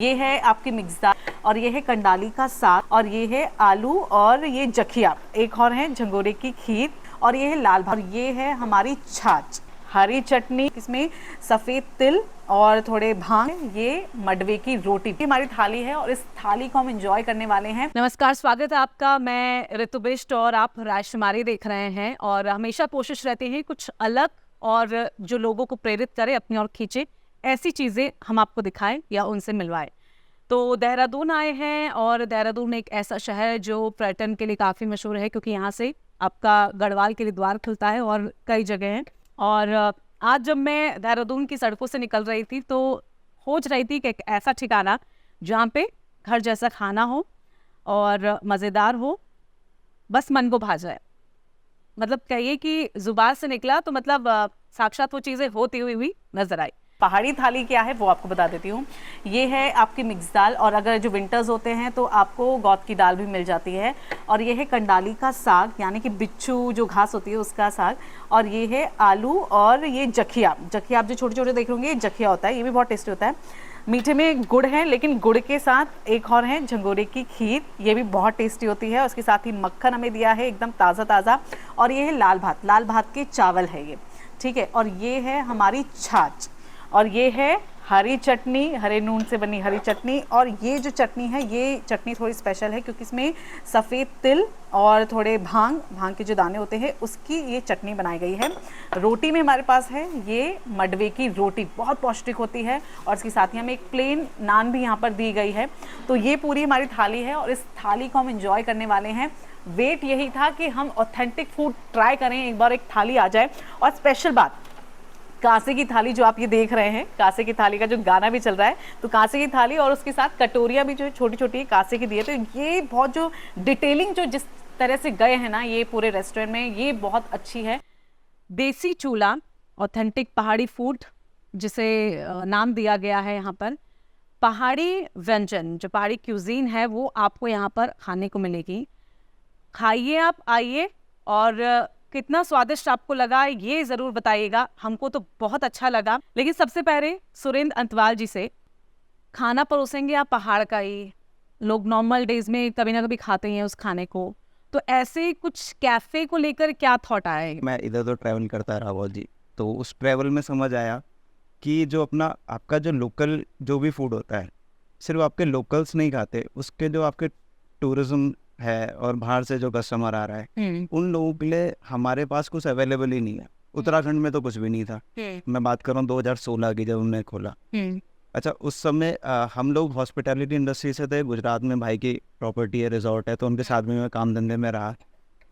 ये है आपकी मिक्स दाल और ये है कंडाली का साग और ये है आलू और ये जखिया, एक और है झंगोरे की खीर और ये है लाल भात और ये है हमारी छाछ, हरी चटनी, इसमें सफ़ेद तिल और थोड़े भांग, ये मडवे की रोटी। ये हमारी थाली है और इस थाली को हम एंजॉय करने वाले हैं। नमस्कार, स्वागत है आपका। मैं ऋतु बिष्ट और आप राजकुमारी देख रहे हैं और हमेशा कोशिश रहती है कुछ अलग और जो लोगों को प्रेरित करे, अपनी ओर खींचे, ऐसी चीज़ें हम आपको दिखाएं या उनसे मिलवाएं। तो देहरादून आए हैं और देहरादून एक ऐसा शहर है जो पर्यटन के लिए काफ़ी मशहूर है, क्योंकि यहाँ से आपका गढ़वाल के लिए द्वार खुलता है और कई जगह हैं। और आज जब मैं देहरादून की सड़कों से निकल रही थी तो खोज रही थी कि एक ऐसा ठिकाना जहाँ पे घर जैसा खाना हो और मज़ेदार हो, बस मन को भा जाए। मतलब कहिए कि जुबान से निकला तो मतलब साक्षात वो चीज़ें होती हुई नजर आई। पहाड़ी थाली क्या है वो आपको बता देती हूँ। ये है आपकी मिक्स दाल और अगर जो विंटर्स होते हैं तो आपको गौत की दाल भी मिल जाती है और ये है कंडाली का साग, यानी कि बिच्छू जो घास होती है उसका साग, और ये है आलू और ये जखिया। जखिया आप जो छोटे छोटे देख होंगे, ये जखिया होता है, ये भी बहुत टेस्टी होता है। मीठे में गुड़ है, लेकिन गुड़ के साथ एक और है झंगोरे की खीर, ये भी बहुत टेस्टी होती है। उसके साथ ही मक्खन हमें दिया है एकदम ताज़ा ताज़ा, और ये है लाल भात, लाल भात के चावल है ये, ठीक है। और ये है हमारी छाछ और ये है हरी चटनी, हरे नून से बनी हरी चटनी। और ये जो चटनी है, ये चटनी थोड़ी स्पेशल है क्योंकि इसमें सफ़ेद तिल और थोड़े भांग के जो दाने होते हैं उसकी ये चटनी बनाई गई है। रोटी में हमारे पास है ये मडवे की रोटी, बहुत पौष्टिक होती है, और इसके साथ ही हमें एक प्लेन नान भी यहाँ पर दी गई है। तो ये पूरी हमारी थाली है और इस थाली को हम इंजॉय करने वाले हैं। वेट यही था कि हम ऑथेंटिक फूड ट्राई करें, एक बार एक थाली आ जाए। और स्पेशल बात, कांसे की थाली जो आप ये देख रहे हैं, कांसे की थाली का जो गाना भी चल रहा है, तो कांसे की थाली और उसके साथ कटोरियाँ भी जो छोटी छोटी कांसे की दी है। तो ये बहुत जो डिटेलिंग जो जिस तरह से गए हैं ना ये पूरे रेस्टोरेंट में, ये बहुत अच्छी है। देसी चूल्हा, ऑथेंटिक पहाड़ी फूड जिसे नाम दिया गया है यहाँ पर। पहाड़ी व्यंजन, जो पहाड़ी क्यूजीन है, वो आपको यहाँ पर खाने को मिलेगी। खाइए, आप आइए और कितना स्वादिष्ट आपको लगा ये ज़रूर बताइएगा। हमको तो बहुत अच्छा लगा। लेकिन सबसे पहले सुरेंद्र अंतवाल जी से खाना परोसेंगे आप पहाड़ का ही। लोग नॉर्मल डेज में कभी ना कभी खाते हैं उस खाने को, तो ऐसे कुछ कैफ़े को लेकर क्या थॉट आया है? मैं इधर उधर ट्रैवल करता रहा बहुत जी, तो उस ट्रैवल में समझ आया कि जो अपना आपका जो लोकल जो भी फूड होता है, सिर्फ आपके लोकल्स नहीं खाते, उसके जो आपके टूरिज्म है और बाहर से जो कस्टमर आ रहा है, उन लोगों के लिए हमारे पास कुछ अवेलेबल ही नहीं है। उत्तराखंड में तो कुछ भी नहीं था। मैं बात कर रहा हूँ 2016 की, जब हमने खोला। अच्छा, उस समय हम लोग हॉस्पिटैलिटी इंडस्ट्री से थे। गुजरात में भाई की प्रॉपर्टी है, रिजॉर्ट है, तो उनके साथ में मैं काम धंधे में रहा।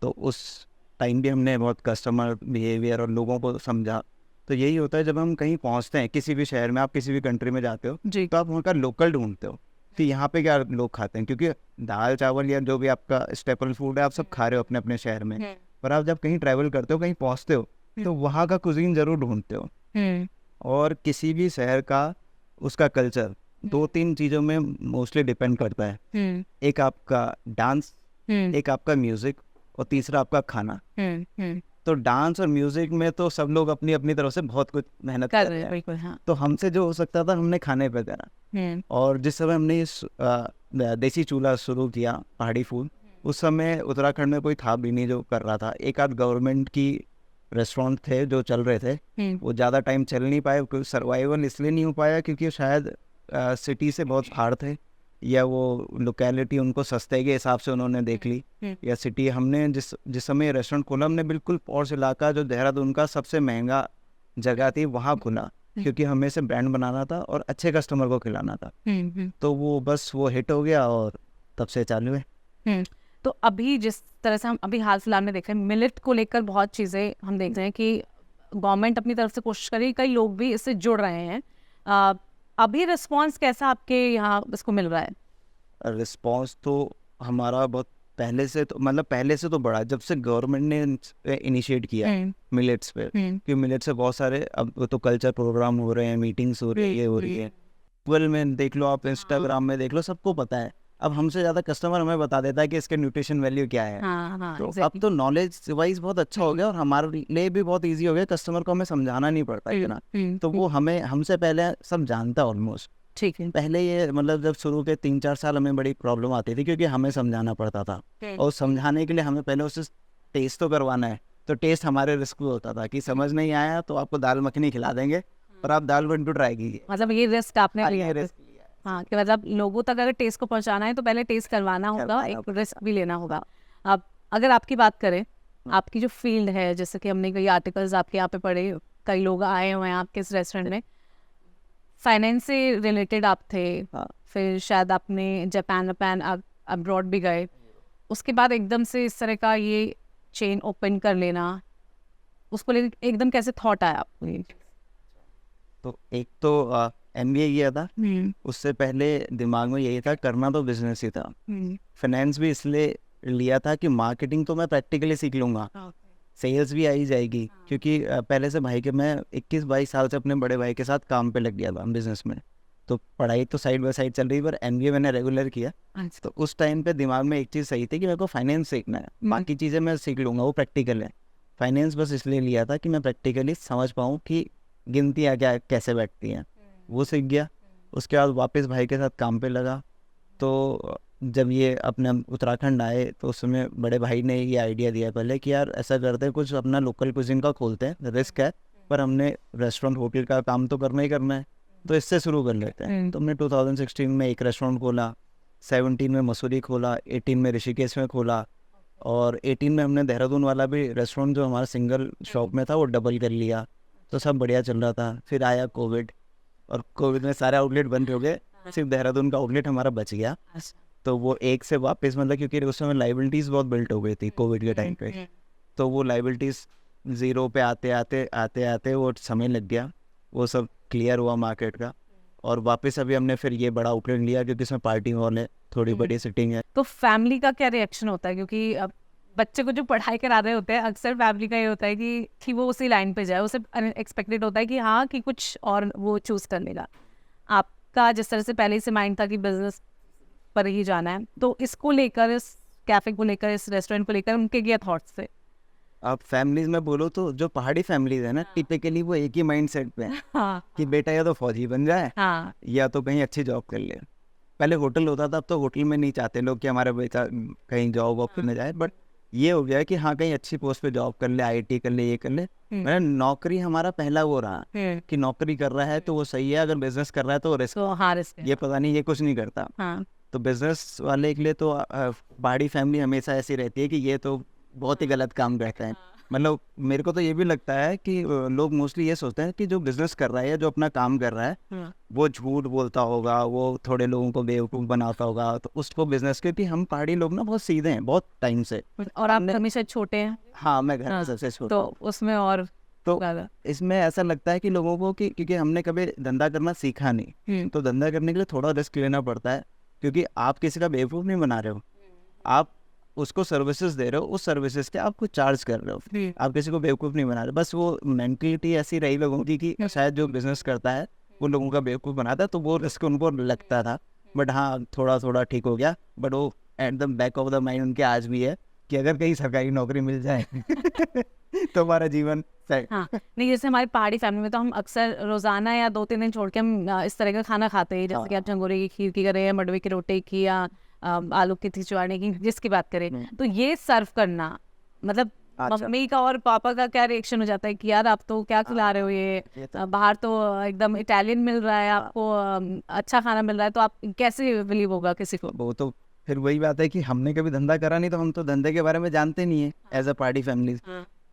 तो उस टाइम भी हमने बहुत कस्टमर बिहेवियर और लोगों को समझा। तो यही होता है जब हम कहीं पहुंचते हैं किसी भी शहर में, आप किसी भी कंट्री में जाते हो तो आप वहाँ का लोकल ढूंढते हो कि यहाँ पे क्या लोग खाते हैं, क्योंकि दाल चावल या जो भी आपका स्टेपल फूड है आप सब खा रहे हो अपने अपने शहर में। पर आप जब कहीं ट्रैवल करते हो, कहीं पहुँचते हो, तो वहाँ का कुजीन जरूर ढूंढते हो। और किसी भी शहर का उसका कल्चर 2-3 चीज़ों में मोस्टली डिपेंड करता है। एक आपका डांस, एक आपका म्यूजिक, और तीसरा आपका खाना। तो डांस और म्यूजिक में तो सब लोग अपनी अपनी तरफ से बहुत कुछ मेहनत कर रहे हैं। बिल्कुल, हाँ। तो हमसे जो हो सकता था हमने खाने पे करा। और जिस समय हमने इस देसी चूल्हा शुरू किया पहाड़ी फूड, उस समय उत्तराखंड में कोई था भी नहीं जो कर रहा था। एक आध गवर्नमेंट की रेस्टोरेंट थे जो चल रहे थे, वो ज़्यादा टाइम चल नहीं पाए, क्योंकि सर्वाइवल इसलिए नहीं हो पाया क्योंकि शायद सिटी से बहुत फार थे, या वो लोकेलिटी उनको सस्ते के हिसाब से उन्होंने देख ली, या सिटी। हमने जिस समय रेस्टोरेंट खोला, हमने बिल्कुल पॉश इलाका जो देहरादून का सबसे महंगा जगह थी वहाँ खुला, क्योंकि हमें से ब्रांड बनाना था और अच्छे कस्टमर को खिलाना था। तो वो बस वो हिट हो गया और तब से चालू है। तो अभी जिस तरह से हम अभी हाल फिलहाल में देख रहे हैं, मिलेट को लेकर बहुत चीज़ें हम देख रहे हैं कि गवर्नमेंट अपनी तरफ से कोशिश कर रही है, कई लोग भी इससे जुड़ रहे हैं। अभी रिस्पांस कैसा आपके यहाँ इसको मिल रहा है? रिस्पांस तो हमारा बहुत पहले से तो बड़ा, जब से गवर्नमेंट ने इनिशिएट किया मिलेट्स पे, क्योंकि मिलेट से बहुत सारे अब तो कल्चर प्रोग्राम हो रहे हैं, मीटिंग्स हो रही है, ये हो रही है। गूगल में देख लो, आप इंस्टाग्राम में देख लो, सबको पता है। अब हमसे ज़्यादा कस्टमर हमें बता देता है कि इसके न्यूट्रिशन वैल्यू क्या है। तो अब तो नॉलेज वाइज बहुत अच्छा हो गया और हमारे लिए भी बहुत इजी हो गया, कस्टमर को हमें समझाना नहीं पड़ता इतना। तो वो हमसे पहले सब जानता है ऑलमोस्ट ठीक है। पहले ये मतलब जब शुरू के 3-4 साल हमें बड़ी प्रॉब्लम आती थी, क्योंकि हमें समझाना पड़ता था, और समझाने के लिए हमें पहले उसे टेस्ट तो करवाना है, तो टेस्ट हमारे रिस्क में होता था कि समझ नहीं आया तो आपको दाल मखनी खिला देंगे और आप दाल बंटू ट्राई कीजिए। मतलब ये रिस्क आपने लिया ये है। risk लिया है। हाँ, कि मतलब लोगों तक अगर टेस्ट को पहुंचाना है तो पहले टेस्ट करवाना होगा, करवाना एक होगा। रिस्क भी लेना होगा। अब अगर आपकी बात करें, आपकी जो फील्ड है, जैसे कि हमने कई आर्टिकल्स आपके यहाँ पे पढ़े, कई लोग आए हुए हैं आपके इस रेस्टोरेंट में, फाइनेंस से रिलेटेड आप थे, हाँ। फिर शायद आपने जापान अब्रॉड भी गए, उसके बाद एकदम से इस तरह का ये चेन ओपन कर लेना, उसको लेकर एकदम कैसे थॉट आया आपको ये? तो एक तो MBA किया था, उससे पहले दिमाग में यही था करना तो बिजनेस ही था। फाइनेंस भी इसलिए लिया था कि मार्केटिंग तो मैं प्रैक्टिकली सीख लूँगा, सेल्स भी आई जाएगी, क्योंकि पहले से भाई के मैं 21-22 साल से अपने बड़े भाई के साथ काम पे लग गया था बिजनेस में। तो पढ़ाई तो साइड बाय साइड चल रही, पर MBA मैंने रेगुलर किया। तो उस टाइम पे दिमाग में एक चीज़ सही थी कि मेरे को फाइनेंस सीखना है, बाकी चीज़ें मैं सीख लूँगा, वो प्रैक्टिकल है। फाइनेंस बस इसलिए लिया था कि मैं प्रैक्टिकली समझ पाऊँ कि गिनतियाँ क्या कैसे बैठती हैं, वो सीख गया। उसके बाद वापस भाई के साथ काम पे लगा। तो जब ये अपने उत्तराखंड आए तो उसमें बड़े भाई ने ये आइडिया दिया पहले कि यार ऐसा करते हैं, कुछ अपना लोकल कुजिन का खोलते हैं, रिस्क है पर हमने रेस्टोरेंट होटल का काम तो करना ही करना है, तो इससे शुरू कर लेते हैं। तो हमने 2016 में एक रेस्टोरेंट खोला, 17 में मसूरी खोला, 18 में ऋषिकेश में खोला, और 18 में हमने देहरादून वाला भी रेस्टोरेंट जो हमारा सिंगल शॉप में था वो डबल कर लिया। तो सब बढ़िया चल रहा था। फिर आया कोविड, और कोविड में सारे आउटलेट बंद हो गए, सिर्फ देहरादून का आउटलेट हमारा बच गया। तो वो एक से वापस मतलब, क्योंकि उस समय लाइबिलिटीज़ बहुत बिल्ट हो गई थी कोविड के टाइम पे, तो वो लाइबिलिटीज़ ज़ीरो पे आते आते वो समय लग गया, वो सब क्लियर हुआ मार्केट का, और वापस अभी हमने फिर ये बड़ा आउटलेट लिया क्योंकि इसमें पार्टी हॉल है, थोड़ी बड़ी सिटिंग है। तो फैमिली का क्या रिएक्शन होता है? क्योंकि अब बच्चे को जो पढ़ाई करा रहे होते हैं, अक्सर फैमिली का ये होता है कि वो उसी लाइन पे जाए, उसे अनएक्सपेक्टेड होता है कि हाँ कि कुछ और वो चूज कर लेगा। आपका जिस तरह से पहले से माइंड था कि बिजनेस पर ही जाना है, तो इसको लेकर, इस कैफे को लेकर, इस रेस्टोरेंट को लेकर उनके क्या थॉट्स थे? आप फैमिलीज में बोलो तो जो पहाड़ी फैमिलीज है ना, टिपिकली वो एक ही माइंड सेट पे है हाँ कि बेटा या तो फौजी बन जाए हाँ या तो कहीं अच्छी जॉब कर ले। पहले होटल होता था, अब तो होटल में नहीं चाहते लोग कि हमारा बेटा कहीं जॉब वॉब करने जाए, बट ये हो गया कि हाँ कहीं अच्छी पोस्ट पे जॉब कर ले, IIT कर ले, ये कर ले। मैंने नौकरी हमारा पहला वो रहा कि नौकरी कर रहा है तो वो सही है, अगर बिजनेस कर रहा है तो रिस्क, तो हाँ रिस्क ये पता नहीं ये कुछ नहीं करता। हाँ तो बिजनेस वाले के लिए तो पहाड़ी फैमिली हमेशा ऐसी रहती है कि ये तो बहुत ही गलत काम करता है। मतलब मेरे को तो ये भी लगता है कि लोग मोस्टली ये सोचते हैं कि जो बिजनेस कर रहा है या जो अपना काम कर रहा है वो झूठ बोलता होगा, वो थोड़े लोगों को बेवकूफ़ बनाता होगा, तो उसको बिजनेस, क्योंकि हम पहाड़ी लोग ना बहुत सीधे हैं बहुत टाइम से। और आप हमेशा छोटे हैं, हाँ, मैं घर में सबसे छोटा तो हूँ। उसमें और तो ज़्यादा। इसमें ऐसा लगता है कि लोगों को कि क्योंकि हमने कभी धंधा करना सीखा नहीं, तो धंधा करने के लिए थोड़ा रिस्क लेना पड़ता है, क्योंकि आप किसी का बेवकूफ़ नहीं बना रहे हो, आप उसको सर्विसेज दे रहे हो, उस सर्विसेज के आप कुछ चार्ज कर रहे हो, आप किसी को बेवकूफ़ नहीं बना रहे। बस वो मेंटलिटी ऐसी रही लोगों की कि शायद जो बिजनेस करता है वो लोगों का बेवकूफ़ बनाता है, तो वो रिस्क उनको लगता था। बट हाँ थोड़ा थोड़ा ठीक हो गया, बट वो at the back of the mind उनके आज भी है कि अगर कहीं सरकारी नौकरी मिल जाए तो हमारा जीवन सेट। हाँ नहीं, जैसे हमारी पहाड़ी फैमिली में तो हम अक्सर रोजाना या 2-3 दिन छोड़ के हम इस तरह का खाना खाते हैं, जैसे कि आप झंगोरे की खीर की करें या मडवे की रोटी की या आलू की खिचवाड़े की, जिसकी बात करें, तो ये सर्व करना मतलब मम्मी का और पापा का क्या रिएक्शन हो जाता है कि यार आप तो क्या खिला रहे हो, ये बाहर तो एकदम इटालियन मिल रहा है आपको, अच्छा खाना मिल रहा है, तो आप कैसे बिलीव होगा किसी को? वो तो फिर वही बात है कि हमने कभी धंधा करा नहीं, तो हम तो धंधे के बारे में जानते नहीं है एज अ पार्टी फैमिली।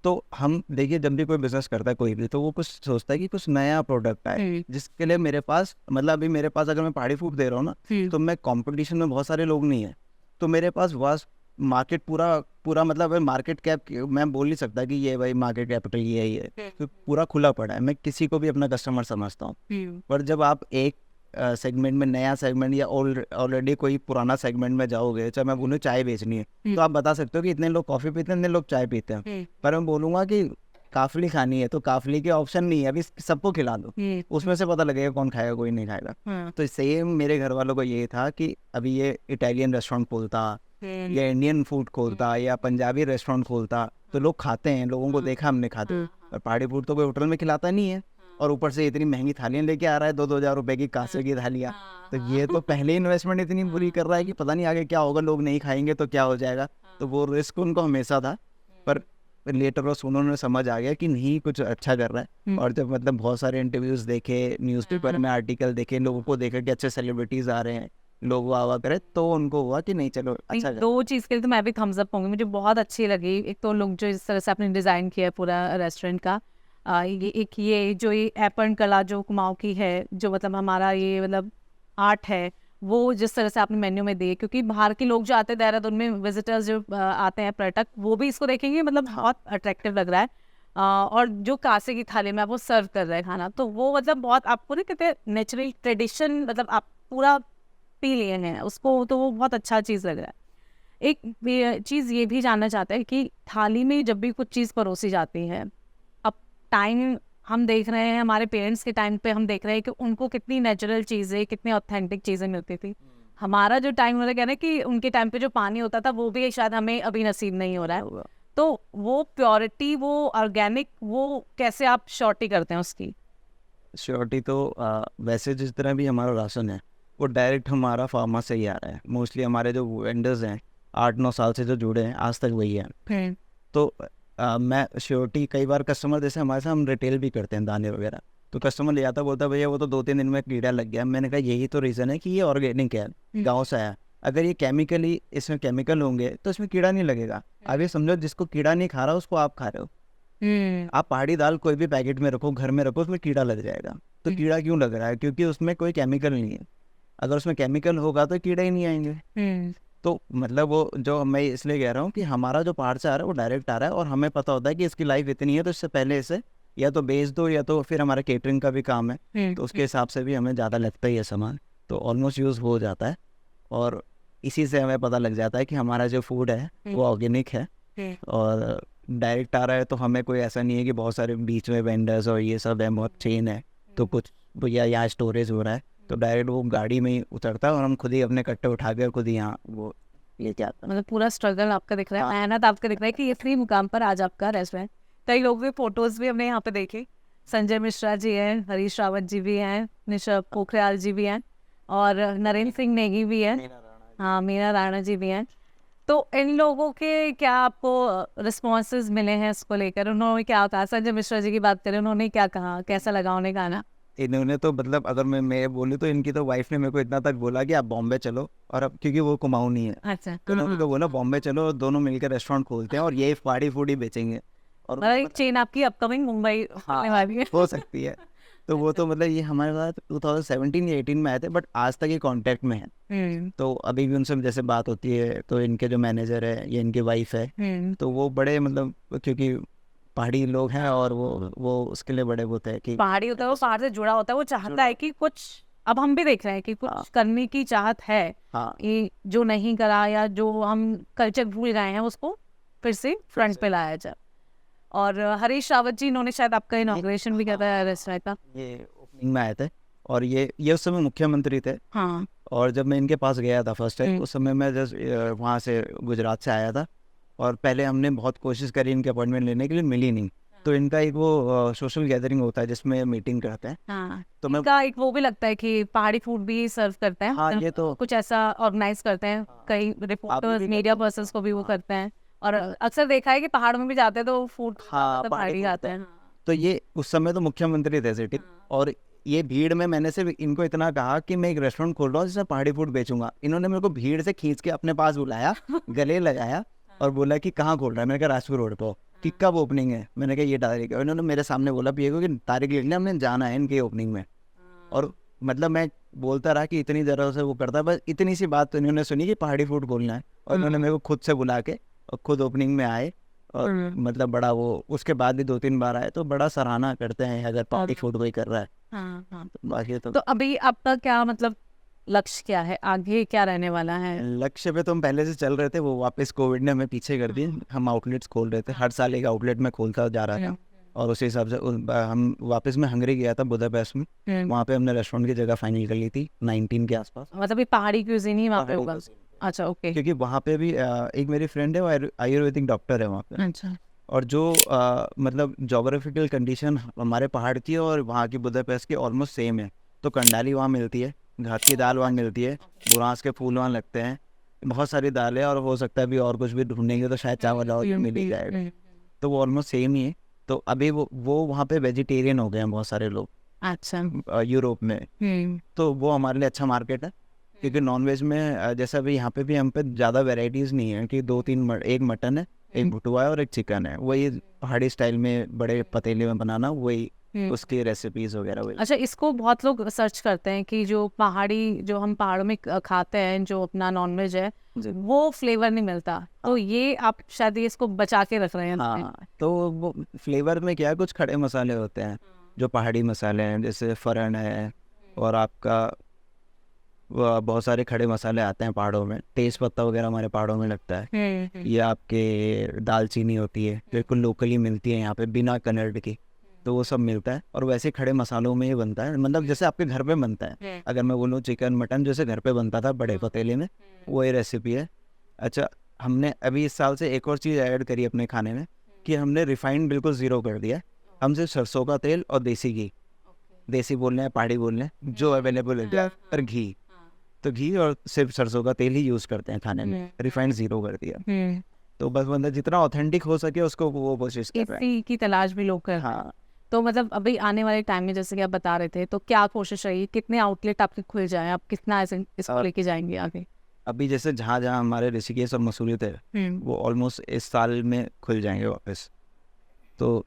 तो हम देखिए जब भी कोई बिजनेस करता है कोई भी, तो वो कुछ सोचता है कि कुछ नया प्रोडक्ट आए, जिसके लिए मेरे पास मतलब अभी मेरे पास अगर मैं पहाड़ी फूड दे रहा हूँ ना, तो मैं कंपटीशन में बहुत सारे लोग नहीं है, तो मेरे पास वास्ट मार्केट पूरा मतलब मार्केट कैप मैं बोल नहीं सकता कि ये भाई मार्केट कैपिटल ये है, तो पूरा खुला पड़ा है, मैं किसी को भी अपना कस्टमर समझता हूँ। पर जब आप एक सेगमेंट में, नया सेगमेंट या ऑलरेडी कोई पुराना सेगमेंट में जाओगे, चाहे मैं बोलूँ चाय बेचनी है, तो आप बता सकते हो कि इतने लोग कॉफ़ी पीते हैं, इतने लोग चाय पीते हैं, पर मैं बोलूँगा कि काफली खानी है तो काफली के ऑप्शन नहीं है, अभी सबको खिला दो, उसमें से पता लगेगा कौन खाएगा कोई नहीं खाएगा। तो सेम मेरे घर वालों को ये था कि अभी ये इटालियन रेस्टोरेंट खोलता या इंडियन फूड खोलता या पंजाबी रेस्टोरेंट खोलता, तो लोग खाते हैं, लोगों को देखा हमने खाते, और पहाड़ी फूड तो कोई होटल में खिलाता नहीं है, और ऊपर से इतनी महंगी थालियाँ लेके आ रहा है, 2-2 हज़ार रुपए की कांसे की थालियाँ। तो ये तो पहले इन्वेस्टमेंट इतनी बुरी कर रहा है कि पता नहीं आगे क्या होगा, लोग नहीं खाएंगे तो क्या हो जाएगा। तो वो रिस्क उनको हमेशा था, पर लेटर ऑफ उन्होंने समझ आ गया कि नहीं कुछ अच्छा कर रहा है। और जब मतलब बहुत सारे इंटरव्यूज़ देखे, न्यूज़पेपर में आर्टिकल देखे, लोगों को देखा कि अच्छे सेलिब्रिटीज़ आ रहे हैं, लोग वाह करे, तो उनको हुआ कि नहीं चलो अच्छा कर। 2 चीज़ के लिए तो मैं भी थम्स अप कहूँगी, मुझे बहुत अच्छी लगी। एक तो लोग जो इस तरह से आपने डिज़ाइन किया है पूरा रेस्टोरेंट का, ये एक ये जो ये एपन कला जो कुमाऊँ की है, जो मतलब हमारा ये मतलब आर्ट है, वो जिस तरह से आपने मेन्यू में दिए, क्योंकि बाहर के लोग जो आते हैं देहरादून में, विजिटर्स जो आते हैं पर्यटक, वो भी इसको देखेंगे, मतलब बहुत अट्रैक्टिव लग रहा है। और जो कांसे की थाली में आप वो सर्व कर रहे हैं खाना, तो वो मतलब बहुत आपको ना कहते हैं नेचुरल ट्रेडिशन, मतलब आप पूरा पी लिए हैं उसको, तो वो बहुत अच्छा चीज़ लग रहा है। एक चीज़ ये भी जानना चाहते हैं कि थाली में जब भी कुछ चीज़ परोसी जाती है, अब टाइम हम देख रहे हैं, हमारे पेरेंट्स के टाइम पे हम देख रहे हैं कि उनको कितनी नेचुरल चीज़ें, कितनी ऑथेंटिक चीज़ें मिलती थी। हमारा जो टाइम होता है ना कि उनके टाइम पे जो पानी होता था वो भी शायद हमें अभी नसीब नहीं हो रहा है। तो वो प्योरिटी, वो ऑर्गेनिक, वो कैसे आप श्योरिटी करते हैं उसकी? श्योरिटी तो वैसे जिस तरह भी हमारा राशन है वो डायरेक्ट हमारा फार्मा से ही आ रहा है। मोस्टली हमारे जो वेंडर्स हैं 8-9 साल से जो जुड़े हैं आज तक वही हैं। तो मैं श्योरिटी, कई बार कस्टमर जैसे हमारे साथ हम रिटेल भी करते हैं दाने वगैरह, तो कस्टमर ले आता, बोलता भैया वो तो 2-3 दिन में कीड़ा लग गया। मैंने कहा यही तो रीज़न है कि ये ऑर्गेनिक है, गाँव से आया। अगर ये केमिकली, इसमें केमिकल होंगे तो इसमें कीड़ा नहीं लगेगा। अब ये समझो जिसको कीड़ा नहीं खा रहा उसको आप खा रहे हो। आप पहाड़ी दाल कोई भी पैकेट में रखो, घर में रखो, उसमें कीड़ा लग जाएगा। तो कीड़ा क्यों लग रहा है? क्योंकि उसमें कोई केमिकल नहीं है। अगर उसमें केमिकल होगा तो कीड़े ही नहीं आएंगे। तो मतलब वो जो मैं इसलिए कह रहा हूँ कि हमारा जो पहाड़ से आ रहा है वो डायरेक्ट आ रहा है, और हमें पता होता है कि इसकी लाइफ इतनी है, तो इससे पहले इसे या तो बेच दो, या तो फिर हमारा केटरिंग का भी काम है, तो उसके हिसाब से भी हमें ज़्यादा लगता ही है सामान, तो ऑलमोस्ट यूज़ हो जाता है। और इसी से हमें पता लग जाता है कि हमारा जो फूड है वो ऑर्गेनिक है और डायरेक्ट आ रहा है। तो हमें कोई ऐसा नहीं है कि बहुत सारे बीच में वेंडर्स और ये सब है, बहुत चेन है, तो कुछ भैया यहाँ स्टोरेज हो रहा है, तो डायरेक्ट वो गाड़ी में ही उतरता है और हम खुद ही अपने कट्टे उठा कर खुद ही यहाँ वो ये क्या। मतलब पूरा स्ट्रगल आपका दिख रहा है, मेहनत आपका दिख रहा है कि इतनी मुकाम पर आज आपका रेस्टोरेंट। कई लोग भी फोटोज भी हमने यहाँ पे देखे, संजय मिश्रा जी हैं, हरीश रावत जी भी हैं, निशा पोखरियाल जी भी हैं, और नरेंद्र सिंह नेगी भी हैं, हाँ मीना राणा जी भी हैं। तो इन लोगों के क्या आपको रिस्पॉन्सेज मिले हैं इसको लेकर? उन्होंने क्या कहा? संजय मिश्रा जी की बात करें, उन्होंने क्या कहा, कैसा लगा उन्हें गाना? इन्होंने तो मतलब अगर मैं बोलूँ तो इनकी तो वाइफ ने मेरे को इतना तक बोला कि आप बॉम्बे चलो, और अब क्योंकि वो कुमाऊँ नहीं है, अच्छा, तो उन्होंने तो बोला बॉम्बे चलो, दोनों मिलकर रेस्टोरेंट खोलते हैं और यही पहाड़ी फूड ही बेचेंगे। और मतलब एक चेन आपकी अपकमिंग मुंबई होने वाली है। हो सकती है। तो वो तो मतलब ये हमारे साथ 2017 या 18 में आए थे, बट आज तक ये कांटेक्ट में है। तो अभी भी उनसे जैसे बात होती है, तो इनके जो मैनेजर है ये इनकी वाइफ है, तो वो बड़े मतलब क्योंकि पहाड़ी लोग हैं और वो उसके लिए बड़े होते हैं कि पहाड़ी होता है, वो पहाड़ से जुड़ा होता है, वो चाहता है कि कुछ, अब हम भी देख रहे हैं कि कुछ करने की चाहत है, ये जो नहीं करा या जो हम कल्चर भूल गए हैं उसको फिर से फ्रंट पे लाया जाए। और हरीश रावत जी, इन्होंने शायद आपका इनॉग्रेशन भी किया था रेस्टोरेंट का। ये ओपनिंग में आए थे, और ये उस समय मुख्यमंत्री थे। हाँ, और जब मैं इनके पास गया था फर्स्ट टाइम, उस समय मैं जस्ट वहाँ से गुजरात से आया था, और पहले हमने बहुत कोशिश करी इनके अपॉइंटमेंट लेने के लिए, मिली नहीं। तो इनका एक वो सोशल गैदरिंग होता है जिसमें मीटिंग करते हैं। हाँ, तो तो इनका एक वो भी लगता है कि पहाड़ी फूड भी सर्व करते हैं। हाँ, ये तो कुछ ऐसा ऑर्गेनाइज करते हैं, कई रिपोर्टर्स, मीडिया पर्सन्स को भी वो करते हैं, और अक्सर देखा है कि पहाड़ में भी जाते हैं तो फूड पहाड़ी खाते हैं। तो ये उस समय तो मुख्यमंत्री थे सिटी, और ये भीड़ में मैंने सिर्फ इनको इतना कहा कि मैं एक रेस्टोरेंट खोल रहा हूँ जिसमें पहाड़ी फूड बेचूंगा। इन्होंने मेरे को भीड़ से खींच के अपने पास बुलाया, गले लगाया और बोला कि कहाँ खोल रहा है। मैंने कहा राजपुर रोड पर। कि कब ओपनिंग है? मैंने कहा ये तारीख है। इन्होंने मेरे सामने बोला पिए कि तारीख लिख लिया, हमने जाना है इनके ओपनिंग में। और मतलब मैं बोलता रहा कि इतनी जगह से वो करता है, बस इतनी सी बात तो इन्होंने सुनी कि पहाड़ी फूड खोलना है, और इन्होंने मेरे को खुद से बुला के और खुद ओपनिंग में आए, और मतलब बड़ा वो उसके बाद भी 2-3 बार आए, तो बड़ा सराहना करते हैं अगर पहाड़ी फूड कोई कर रहा है। तो बाकी तो अभी आपका क्या मतलब लक्ष्य क्या है, आगे क्या रहने वाला है? लक्ष्य पे तो हम पहले से चल रहे थे, वो वापस कोविड ने हमें पीछे कर दिए। हम आउटलेट्स खोल रहे थे, हर साल एक आउटलेट में खोलता जा रहा था, और उसी हिसाब से हम वापस में हंगरी गया था बुदापेस्ट में, वहाँ पे हमने रेस्टोरेंट की जगह फाइनल कर ली थी 19 के आसपास। मतलब ये पहाड़ी क्यूजीन ही वहाँ पे होगा? अच्छा, ओके। क्योंकि वहाँ पे भी एक मेरी फ्रेंड है, वो आयुर्वेदिक डॉक्टर है वहाँ पे। अच्छा। और जो मतलब जोग्राफिकल कंडीशन हमारे पहाड़ की और वहाँ की बुदापेस्ट की ऑलमोस्ट सेम है। तो कंडाली वहाँ मिलती है, घात की दाल वहाँ मिलती है, बुरांस के फूल वहाँ लगते हैं, बहुत सारी दालें, और हो सकता है अभी और कुछ भी ढूंढेंगे तो शायद चावल और मिल ही जाएगा। तो वो ऑलमोस्ट सेम ही है। तो अभी वो वहाँ पे वेजिटेरियन हो गए हैं बहुत सारे लोग अच्छा। यूरोप में। तो वो हमारे लिए अच्छा मार्केट है, क्योंकि नॉनवेज में जैसे अभी यहाँ पे भी हम पे ज़्यादा वेराइटीज़ नहीं है कि दो तीन एक मटन है, एक भुटुआ है और एक चिकन है, वही पहाड़ी स्टाइल में बड़े पतीले में बनाना, वही उसकी रेसिपीज वगैरह वही। अच्छा, इसको बहुत लोग सर्च करते हैं कि जो पहाड़ी, जो हम पहाड़ों में खाते हैं, जो अपना नॉनवेज है, वो फ्लेवर नहीं मिलता। तो ये आप शायद ये इसको बचा के रख रहे हैं। हाँ, तो वो फ्लेवर में क्या है, कुछ खड़े मसाले होते हैं जो पहाड़ी मसाले हैं, जैसे फरन है, और आपका बहुत सारे खड़े मसाले आते हैं पहाड़ों में, तेज पत्ता वगैरह हमारे पहाड़ों में लगता है। ये आपके दालचीनी होती है, बिल्कुल लोकली मिलती है यहाँ पे बिना कलर्ड की, तो वो सब मिलता है। और वैसे खड़े मसालों में ही बनता है, मतलब जैसे आपके घर पे बनता है। अगर मैं बोलूँ चिकन मटन जैसे घर पे बनता था बड़े पतीले में, वही रेसिपी है। अच्छा, हमने अभी इस साल से एक और चीज़ ऐड करी अपने खाने में, कि हमने रिफाइंड बिल्कुल ज़ीरो कर दिया है। हम सिर्फ सरसों का तेल और देसी घी, देसी बोल रहे हैं पहाड़ी बोल रहे हैं, जो अवेलेबल है, और घी, तो घी और सिर्फ सरसों का तेल ही यूज़ करते हैं खाने में, रिफाइंड ज़ीरो कर दिया। तो बस बंदा जितना ऑथेंटिक हो सके उसको वो कोशिश कर रहा है। इसी की तलाश भी लोग कर रहे हैं। हाँ, तो मतलब अभी आने वाले टाइम में, जैसे कि आप बता रहे थे, तो क्या कोशिश रही, कितने आउटलेट आपके खुल जाएं, आप कितना ऐसे इसको लेके जाएंगे आगे? अभी जैसे जहाँ जहाँ हमारे ऋषिकेश और मसूरी थे, वो ऑलमोस्ट इस साल में खुल जाएंगे वापस। तो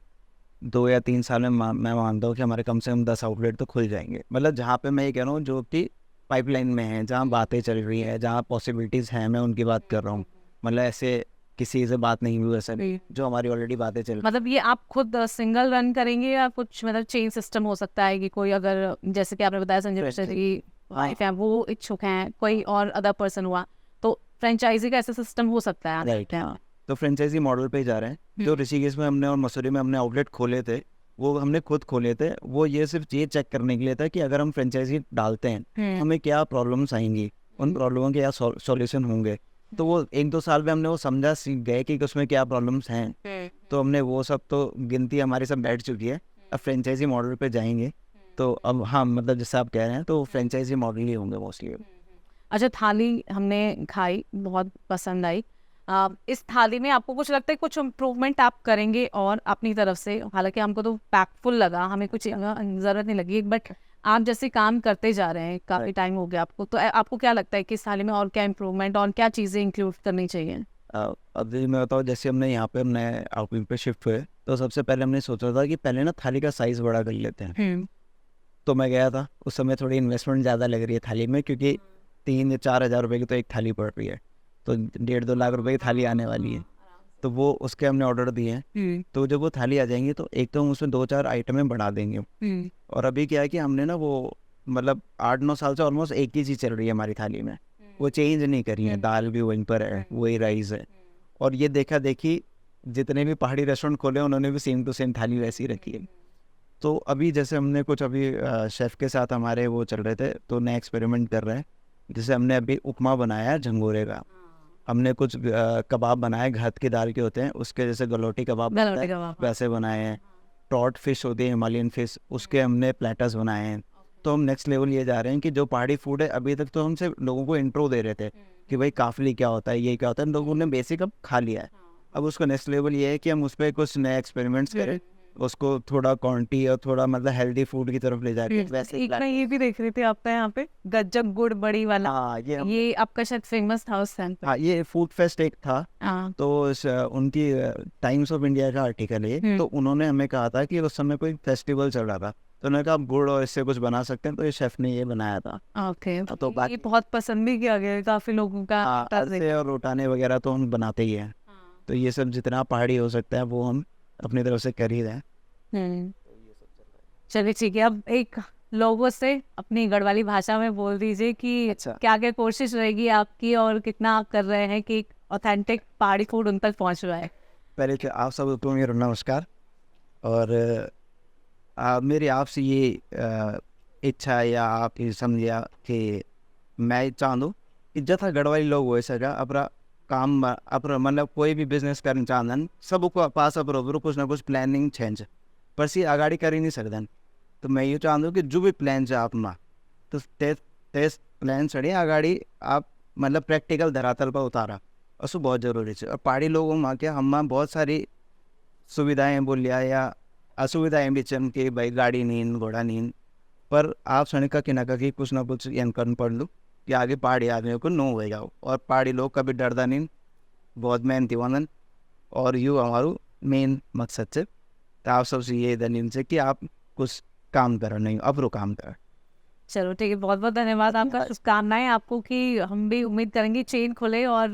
2 या 3 साल में मैं मानता हूँ कि हमारे कम से कम 10 आउटलेट तो खुल जाएंगे। मतलब जहाँ पे मैं ये कह रहा हूँ जो कि पाइपलाइन में है, जहाँ बातें चल रही है, जहाँ पॉसिबिलिटीज़ हैं, मैं उनकी बात कर रहा हूँ। मतलब ऐसे किसी से बात नहीं हुई वैसे नहीं, जो हमारी ऑलरेडी बातें चल रही। मतलब ये आप खुद सिंगल रन करेंगे, या कुछ मतलब चेन सिस्टम हो सकता है कि कोई, अगर जैसे कि आपने बताया संजय मिश्रा जी वाइफ है, वो इच्छुक हैं, कोई और अदर पर्सन हुआ, तो फ्रेंचाइजी का ऐसा सिस्टम हो सकता है? राइट, तो फ्रेंचाइजी मॉडल पे ही जा रहे हैं। जो ऋषिकेश में हमने और मसूरी में हमने आउटलेट खोले थे, वो हमने खुद खोले थे। वो ये सिर्फ ये चेक करने के लिए था कि अगर हम फ्रेंचाइजी डालते हैं हमें क्या प्रॉब्लम्स आएंगी, उन प्रॉब्लमों के क्या सॉल्यूशन होंगे। तो वो 1-2 साल में हमने वो समझा, सीख गए कि उसमें क्या प्रॉब्लम्स हैं। तो हमने वो सब, तो गिनती हमारी सब बैठ चुकी है। अब फ्रेंचाइजी मॉडल पे जाएंगे। तो अब हाँ, मतलब जैसे आप कह रहे हैं, तो फ्रेंचाइजी मॉडल ही होंगे मोस्टली। अच्छा, थाली हमने खाई, बहुत पसंद आई। इस थाली में आपको कुछ लगता है कुछ इम्प्रूवमेंट आप करेंगे और अपनी तरफ से? हालांकि हमको तो पैकफुल लगा, हमें कुछ ज़रूरत नहीं लगी, बट आप जैसे काम करते जा रहे हैं, काफ़ी टाइम हो गया आपको, तो आपको क्या लगता है कि इस थाली में और क्या इम्प्रूवमेंट और क्या चीज़ें इंक्लूड करनी चाहिए? अभी मैं बताऊँ, जैसे हमने यहाँ पे नए आउटलेट पे शिफ्ट हुए, तो सबसे पहले हमने सोचा था कि पहले ना थाली का साइज़ बड़ा कर लेते हैं। तो मैं गया था, उस समय थोड़ी इन्वेस्टमेंट ज़्यादा लग रही है थाली में, क्योंकि 3 या 4 हज़ार रुपये की तो एक थाली पड़ रही है, तो 1.5-2 लाख रुपए की थाली आने वाली है। तो वो उसके हमने ऑर्डर दिए हैं। तो जब वो थाली आ जाएंगी तो एक तो हम उसमें 2-4 आइटमें बढ़ा देंगे। और अभी क्या है कि हमने ना वो मतलब 8-9 साल से ऑलमोस्ट एक ही चीज़ चल रही है हमारी थाली में, वो चेंज नहीं करी है। दाल भी वहीं पर है, वही राइस है, और ये देखा देखी जितने भी पहाड़ी रेस्टोरेंट खोले उन्होंने भी सेम टू सेम थाली वैसी रखी है। तो अभी जैसे हमने कुछ अभी शेफ़ के साथ हमारे वो चल रहे थे, तो नए एक्सपेरिमेंट कर रहे हैं। जैसे हमने अभी उपमा बनाया है झंगोरे का, हमने कुछ कबाब बनाए, घात की दाल के होते हैं उसके, जैसे गलोटी कबाब वैसे बनाए हैं। ट्रॉट फिश होती है, हिमालयन फिश, उसके हमने प्लेटर्स बनाए हैं। तो हम नेक्स्ट लेवल ये जा रहे हैं कि जो पहाड़ी फूड है, अभी तक तो हम सिर्फ लोगों को इंट्रो दे रहे थे कि भाई काफली क्या होता है, ये क्या होता है, लोगों ने बेसिक अब खा लिया है। अब उसका नेक्स्ट लेवल ये है कि हम उस पर कुछ नए एक्सपेरिमेंट्स करें, उसको थोड़ा क्वांटिटी और थोड़ा मतलब हेल्दी फूड की तरफ ले जाके। वैसे एक मैं ये भी देख रही थी आपका यहाँ पे गज्जक गुड़ बड़ी वाला। हाँ, ये आपका शायद फेमस था उस टाइम पे। हाँ, ये फूड फेस्ट एक था। तो उनकी टाइम्स ऑफ इंडिया का आर्टिकल है, तो उन्होंने हमें कहा था कि उस समय कोई फेस्टिवल चल रहा था, तो उन्होंने कहा आप गुड़ और इससे कुछ बना सकते हैं, तो ये शेफ ने ये बनाया था। ओके, तो ये बहुत पसंद भी किया गया काफी लोगों का। अरसे और रोटाने वगैरह तो हम बनाते ही हैं। तो ये सब जितना पहाड़ी हो सकता है वो हम अपनी तरफ से कर ही रहे हैं। चलिए ठीक है, अब एक लोगों से अपनी गढ़वाली भाषा में बोल दीजिए कि क्या क्या कोशिश रहेगी आपकी और कितना आप कर रहे हैं कि ऑथेंटिक पहाड़ी फूड उन तक पहुंच रहा है। पहले तो आप सबको मेरा नमस्कार, और मेरी आपसे ये इच्छा या आप ये समझिया कि मैं चाहूँ कि जथा गढ़वाली लोग हो सका अपना काम मतलब कोई भी बिजनेस करना चाहन सबको पास बराबर कुछ ना कुछ प्लानिंग छेंज पर सी आगाड़ी कर ही नहीं सकते। तो मैं ये चाहूँ कि जो भी प्लान है अपना तो ते प्लान चढ़ी आगाड़ी आप मतलब प्रैक्टिकल धरातल पर उतारा उसको बहुत ज़रूरी है। और पहाड़ी लोगों में क्या हम बहुत सारी सुविधाएं बोल लिया या असुविधाएं भी चन के भाई गाड़ी नींद घोड़ा नींद पर आप सड़क का किना कि कुछ ना कुछ यन कर पड़ लूँ कि आगे पहाड़ी आदमियों को नो होएगा। और पहाड़ी लोग कभी डरदा नहीं, बहुत मेहनती बनन और यू हमारू मेन मकसद से। तो आप सबसे ये धन्यवाद से कि आप कुछ काम करो नहीं अपरो काम करो। चलो ठीक है, बहुत बहुत धन्यवाद आपका, शुभकामनाएं आपको कि हम भी उम्मीद करेंगे चेन खुले और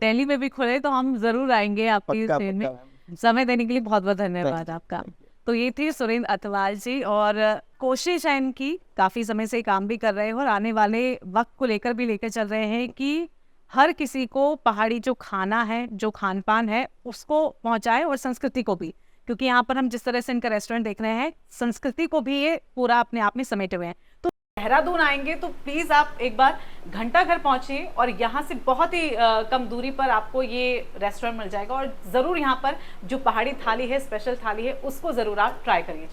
दिल्ली में भी खुले तो हम जरूर आएंगे आपकी पक्का चेन में। पक्का। समय देने के लिए बहुत बहुत धन्यवाद Thank you. आपका। तो ये थी सुरेंद्र अथवाल जी और कोशिश है इनकी, काफ़ी समय से काम भी कर रहे हैं और आने वाले वक्त को लेकर भी लेकर चल रहे हैं कि हर किसी को पहाड़ी जो खाना है, जो खान पान है उसको पहुंचाए और संस्कृति को भी, क्योंकि यहाँ पर हम जिस तरह से इनका रेस्टोरेंट देख रहे हैं संस्कृति को भी ये पूरा अपने आप में समेटे हुए हैं। तो देहरादून आएंगे तो प्लीज आप एक बार घंटाघर पहुंचिए और यहाँ से बहुत ही कम दूरी पर आपको ये रेस्टोरेंट मिल जाएगा और जरूर यहाँ पर जो पहाड़ी थाली है, स्पेशल थाली है, उसको जरूर आप ट्राई करिए।